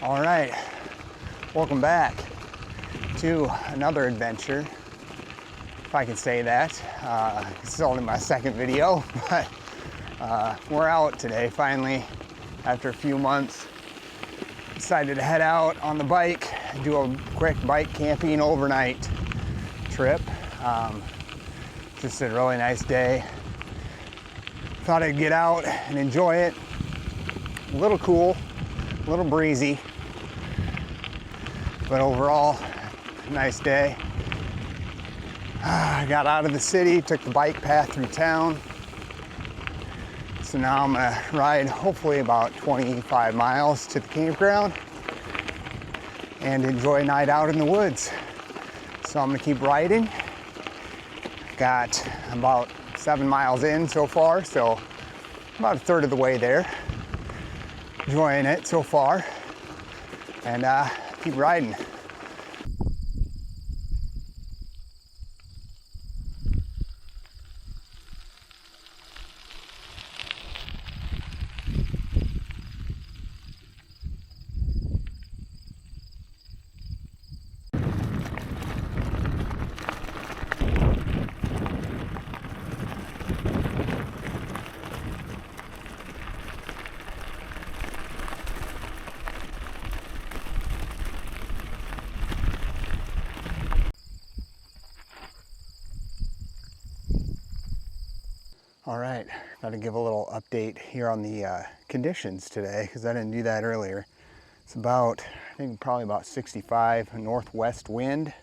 All right, welcome back to another adventure, if I can say that. This is only my second video, but we're out today finally after a few months. Decided to head out on the bike and do a quick bike camping overnight trip. Just a really nice day. Thought I'd get out and enjoy it. A little cool, a little breezy, but overall, nice day. I got out of the city, took the bike path through town. So now I'm gonna ride hopefully about 25 miles to the campground and enjoy a night out in the woods. So I'm gonna keep riding. Got about 7 miles in so far, so about a third of the way there. Enjoying it so far, and keep riding. All right, gotta give a little update here on the conditions today, because I didn't do that earlier. It's about, I think probably about 65 northwest wind.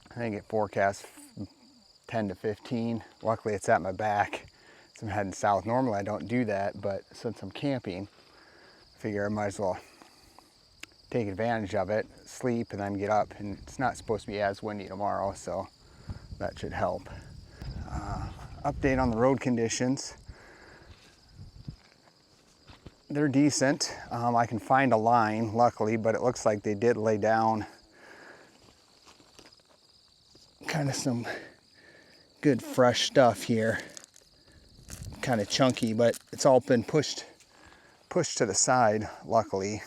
I think it forecasts 10 to 15. Luckily it's at my back, so I'm heading south. Normally I don't do that, but since I'm camping, I figure I might as well take advantage of it, sleep, and then get up. And it's not supposed to be as windy tomorrow, so that should help. Update on the road conditions. They're decent. I can find a line, luckily, but it looks like they did lay down kind of some good fresh stuff here. Kind of chunky, but it's all been pushed to the side, luckily.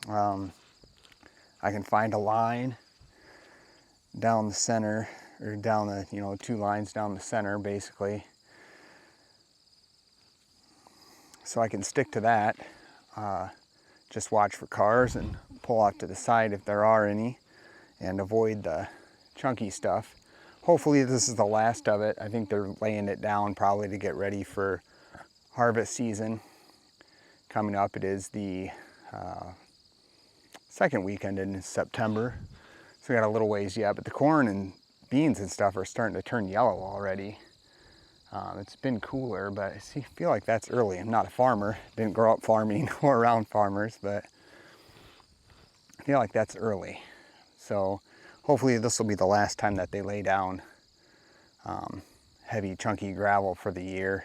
I can find a line down the center, or down the, 2 lines down the center, basically. So I can stick to that. Just watch for cars and pull off to the side if there are any, and avoid the chunky stuff. Hopefully this is the last of it. I think they're laying it down probably to get ready for harvest season. Coming up, it is the second weekend in September. So we got a little ways yet, but the corn and beans and stuff are starting to turn yellow already. It's been cooler, but I feel like that's early. I'm not a farmer, didn't grow up farming or around farmers, but I feel like that's early. So hopefully this will be the last time that they lay down heavy, chunky gravel for the year.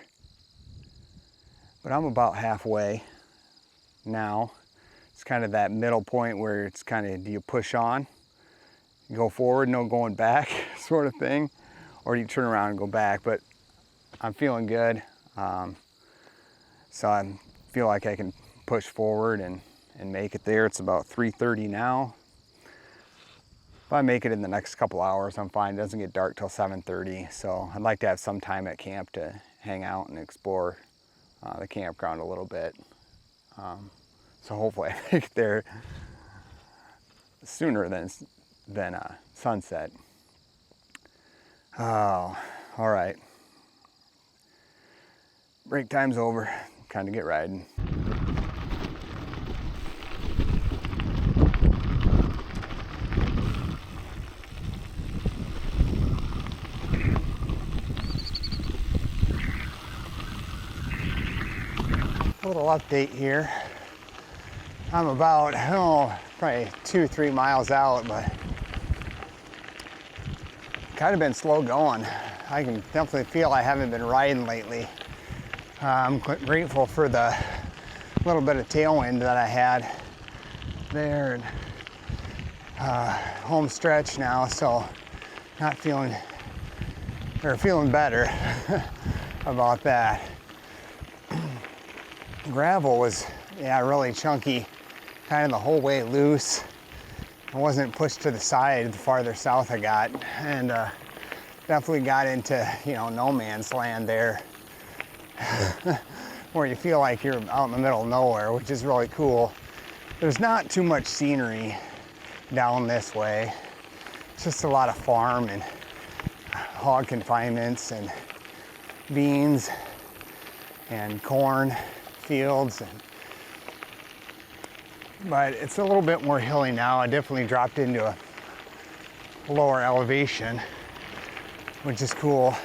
But I'm about halfway now. It's kind of that middle point where it's kind of, do you push on? You go forward, no going back sort of thing, or you turn around and go back. But I'm feeling good, so I feel like I can push forward and make it there. It's about 3:30 now. If I make it in the next couple hours, I'm fine. It doesn't get dark till 7:30, so I'd like to have some time at camp to hang out and explore the campground a little bit. So hopefully I make it there sooner than sunset. Oh, all right. Break time's over. Kind of get riding. A little update here. I'm about, probably 2-3 miles out, but kind of been slow going. I can definitely feel I haven't been riding lately. I'm quite grateful for the little bit of tailwind that I had there, and home stretch now, so not feeling, or feeling better about that. Gravel was, yeah, really chunky kind of the whole way loose. I wasn't pushed to the side the farther south I got, and definitely got into, you know, no man's land there, where you feel like you're out in the middle of nowhere, which is really cool. There's not too much scenery down this way. It's just a lot of farm and hog confinements and beans and corn fields. But it's a little bit more hilly now. I definitely dropped into a lower elevation, which is cool.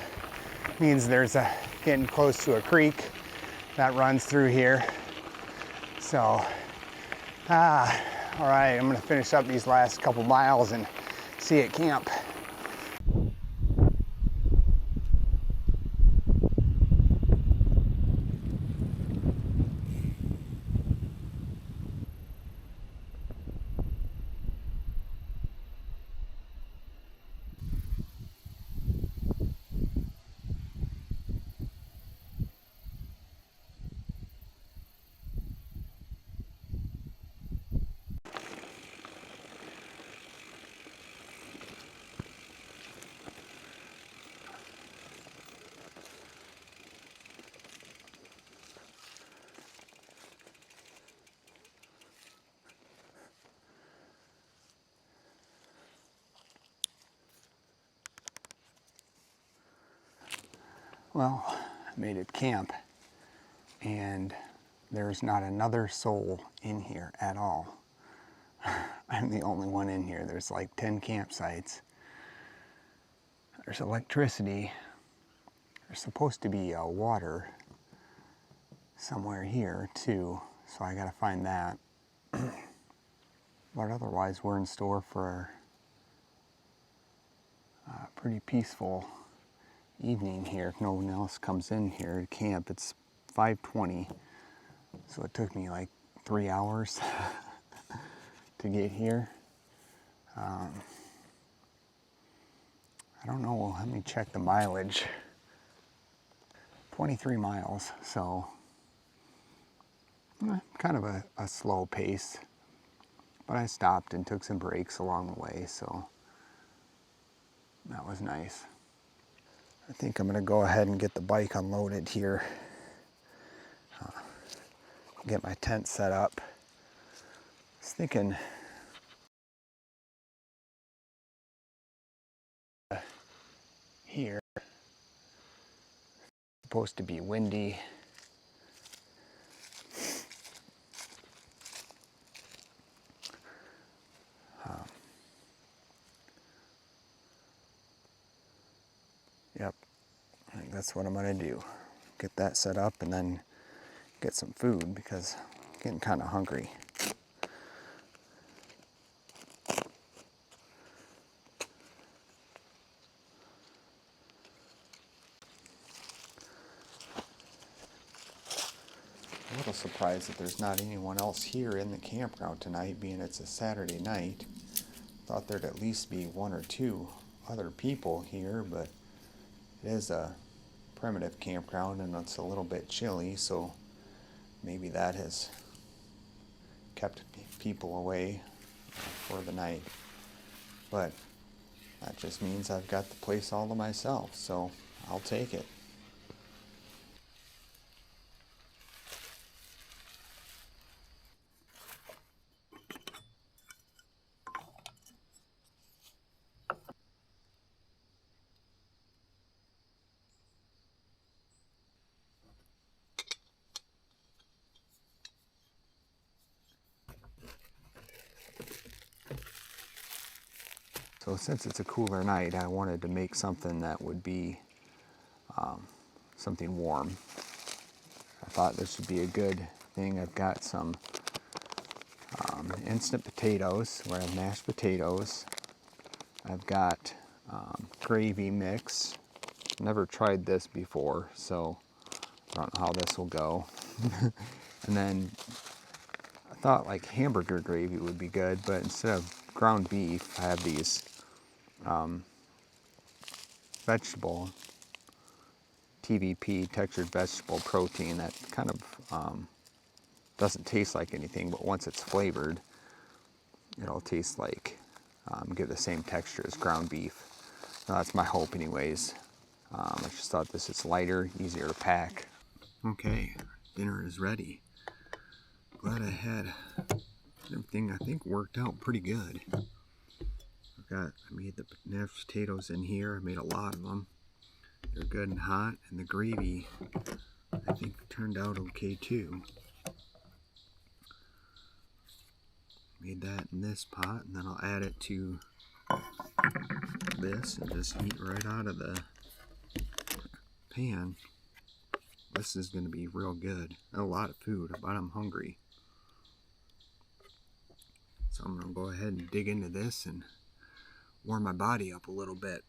Means there's getting close to a creek that runs through here. So, all right, I'm gonna finish up these last couple miles and see you at camp. Well, I made it camp, and there's not another soul in here at all. I'm the only one in here. There's like 10 campsites. There's electricity. There's supposed to be water somewhere here too, so I gotta find that. But otherwise, we're in store for a pretty peaceful evening here if no one else comes in here to camp. It's 5:20, so it took me like 3 hours to get here. I don't know, let me check the mileage. 23 miles, so kind of a slow pace, but I stopped and took some breaks along the way, so that was nice. I think I'm gonna go ahead and get the bike unloaded here. Get my tent set up. I was thinking here, supposed to be windy. Yep, I think that's what I'm gonna do. Get that set up and then get some food because I'm getting kind of hungry. A little surprised that there's not anyone else here in the campground tonight, being it's a Saturday night. Thought there'd at least be one or two other people here, but it is a primitive campground and it's a little bit chilly, so maybe that has kept people away for the night. But that just means I've got the place all to myself, so I'll take it. So since it's a cooler night, I wanted to make something that would be something warm. I thought this would be a good thing. I've got some instant potatoes, where I have mashed potatoes. I've got gravy mix. Never tried this before, so I don't know how this will go. And then I thought like hamburger gravy would be good, but instead of ground beef, I have these vegetable TVP, textured vegetable protein, that kind of Doesn't taste like anything, but once it's flavored, it'll taste like, give the same texture as ground beef. That's my hope anyways. I just thought this is lighter, easier to pack. Okay, dinner is ready. Glad I had everything, I think, worked out pretty good. I made the mashed potatoes in here. I made a lot of them. They're good and hot, and the gravy, I think, turned out okay too. Made that in this pot, and then I'll add it to this and just eat right out of the pan. This is going to be real good. A lot of food, but I'm hungry. So I'm going to go ahead and dig into this and warm my body up a little bit.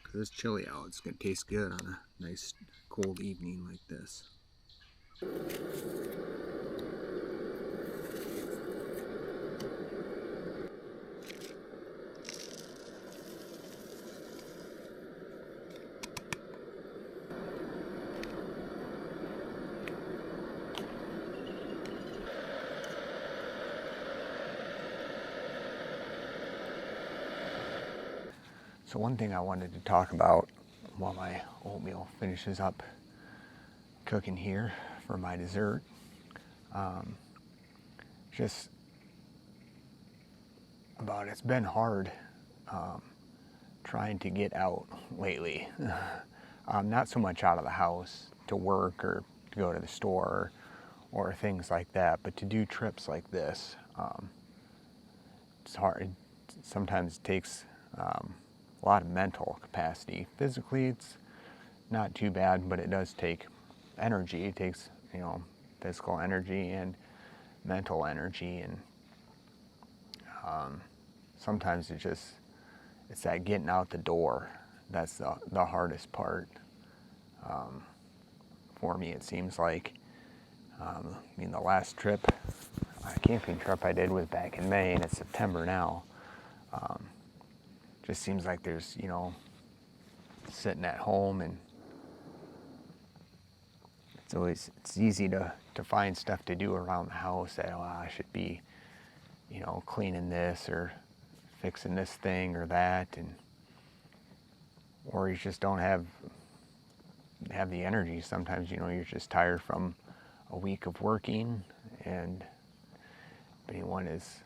Because it's chilly out. It's going to taste good on a nice cold evening like this. So one thing I wanted to talk about while my oatmeal finishes up cooking here for my dessert, just about it's been hard trying to get out lately. Not so much out of the house to work or to go to the store or things like that, but to do trips like this. It's hard. Sometimes it takes a lot of mental capacity. Physically, it's not too bad, but it does take energy. It takes, physical energy and mental energy, and sometimes it's that getting out the door. That's the hardest part for me, it seems like. The last trip, camping trip I did was back in May, and it's September now. Just seems like there's, sitting at home, and it's easy to find stuff to do around the house that, I should be, cleaning this or fixing this thing or that, or you just don't have the energy. Sometimes, you're just tired from a week of working, and if anyone is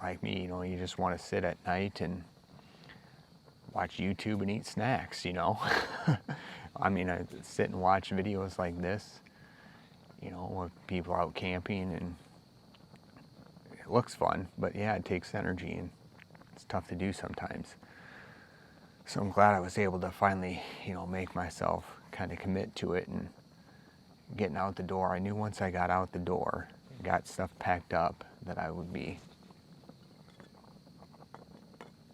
like me, you just want to sit at night and watch YouTube and eat snacks, I sit and watch videos like this, with people out camping, and it looks fun, but yeah, it takes energy, and it's tough to do sometimes. So I'm glad I was able to finally, make myself kind of commit to it and getting out the door. I knew once I got out the door, got stuff packed up, that I would be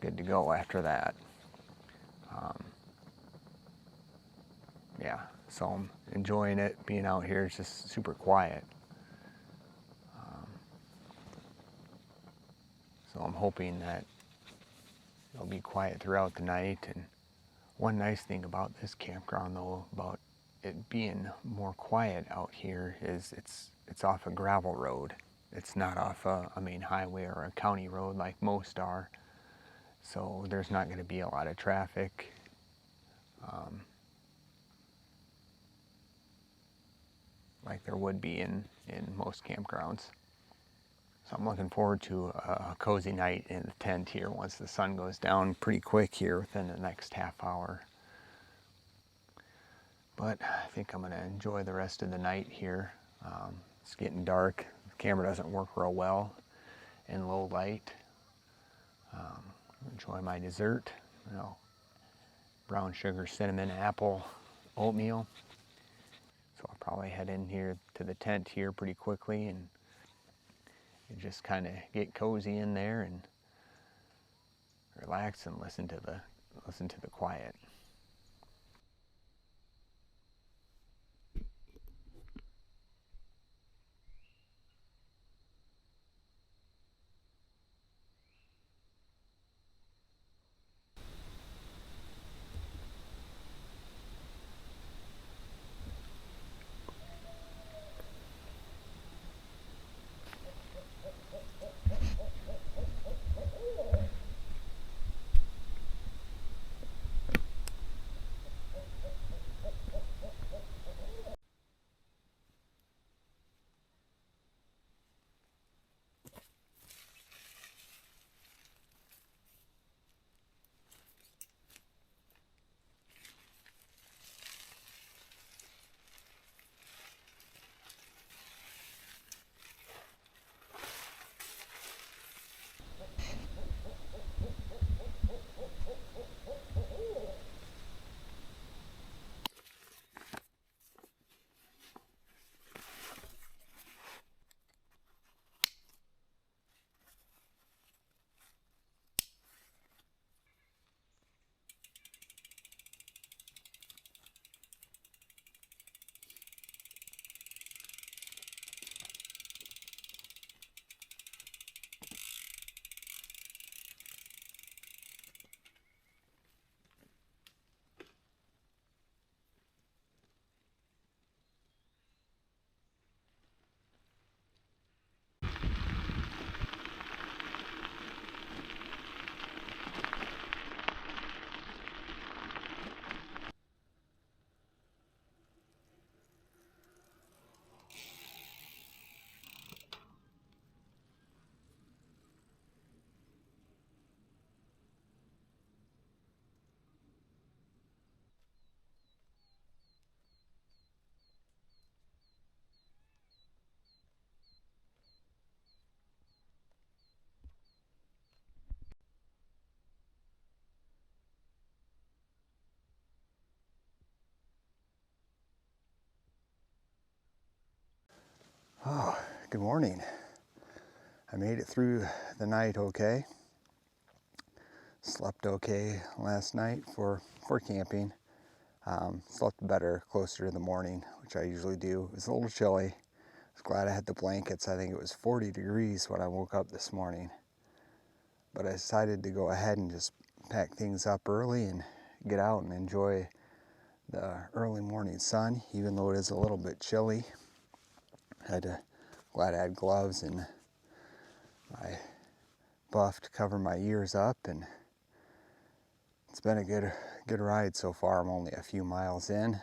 good to go after that. Yeah, so I'm enjoying it, being out here. It's just super quiet. So I'm hoping that it'll be quiet throughout the night. And one nice thing about this campground, though, about it being more quiet out here, is it's off a gravel road. It's not off a main highway or a county road like most are. So there's not going to be a lot of traffic. Like there would be in most campgrounds. So I'm looking forward to a cozy night in the tent here once the sun goes down pretty quick here within the next half hour. But I think I'm going to enjoy the rest of the night here. It's getting dark. The camera doesn't work real well in low light. Enjoy my dessert. Brown sugar, cinnamon, apple, oatmeal. So I'll probably head in here to the tent here pretty quickly and just kind of get cozy in there and relax and listen to the quiet. Oh, good morning. I made it through the night okay. Slept okay last night for camping. Slept better closer to the morning, which I usually do. It was a little chilly. I was glad I had the blankets. I think it was 40 degrees when I woke up this morning. But I decided to go ahead and just pack things up early and get out and enjoy the early morning sun, even though it is a little bit chilly. Glad I had gloves and my buff to cover my ears up, and it's been a good ride so far. I'm only a few miles in,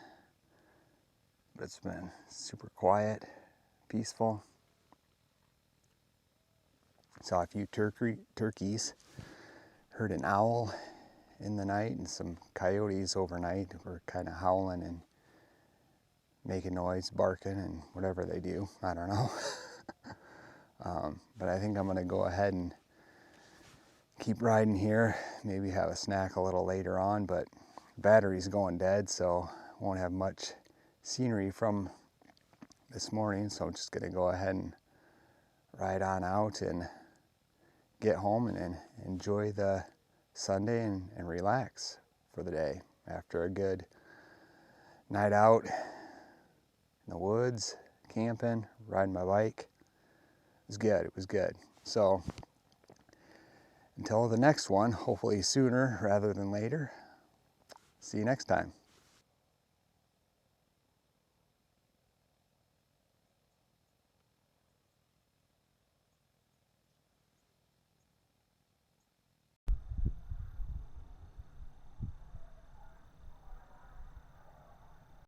but it's been super quiet, peaceful. Saw a few turkeys, heard an owl in the night, and some coyotes overnight were kind of howling and making noise, barking, and whatever they do. I don't know. But I think I'm going to go ahead and keep riding here. Maybe have a snack a little later on, but battery's going dead, so won't have much scenery from this morning. So I'm just going to go ahead and ride on out and get home and enjoy the Sunday and relax for the day after a good night out in the woods, camping, riding my bike. It was good. So until the next one, hopefully sooner rather than later, see you next time.